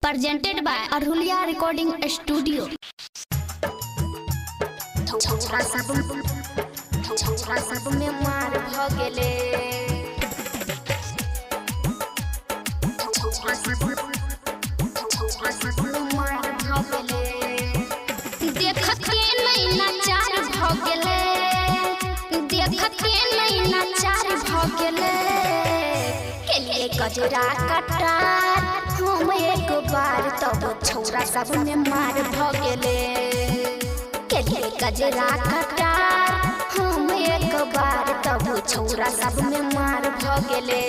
presented by Arhulia Recording Studio। छोरा सब में मार भ गेले छोरा सब में मार भ गेले देखत के नहीं नाचार भ गेले देखत के नहीं नाचार भ गेले के लिए गजरा कटार हम एक बार तब छोरा सब में मार भ गेले के लिए गजरा कटार हम एक बार तब छोरा सब में मार भ गेले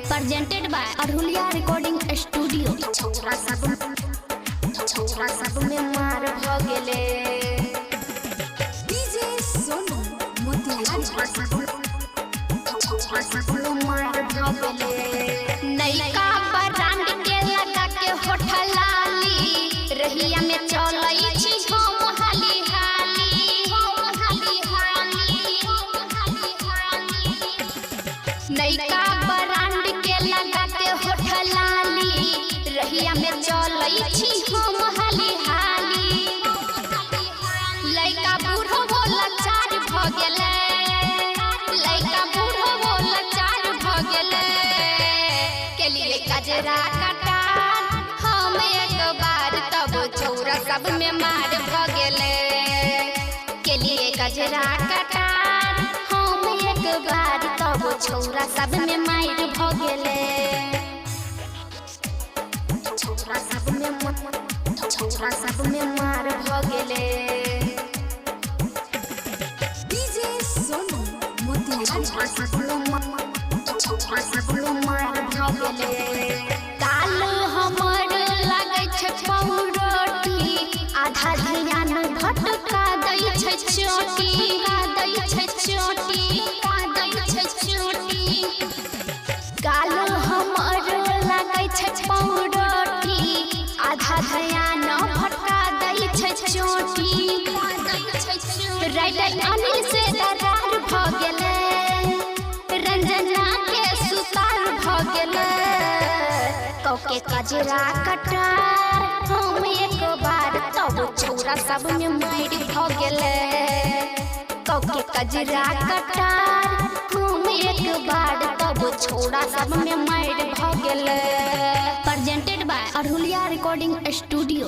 presented by Arhulia Recording Studio। छोरा सब में मार भ गेले डीजे सोनू मोतिहारी। छोरा सब में मार भ गेले नैका ब्रांड के लगा के होठल लाली रहिया में चलई छी हम हाली नैका ब्रांड के लगा के होठल लाली रहिया में चलई छी हम हाली लइका बूढ़ो बोला चार भ गेले लइका बूढ़ो बोला चार भ गेले के लिए गजरा कटार हम एक बार तब छोरा सब में मार भ गेले के लिए गजरा कटार हम एक बार तब छोरा सब में मार भ गेले छोरा सब में मार भ गेले डीजे सोनू मोतिहारी। छोरा सब में मार भ गेले काल हमर लागै छै पौरोटी आधा ध्यान भटका दै छै चोटी काल हमर लागै छै पौरोटी आधा ध्यान भटका दै छै चोटी राइटर अनिल से दरार भ गेले रंजना के सुतार भ गेले कौके कजरा कटार हम एक बार तब छोरा सब में मार भ गेले कौके कजरा कटार हम एक बार तब छोरा सब में मार भ गेले presented by Arhulia Recording Studio।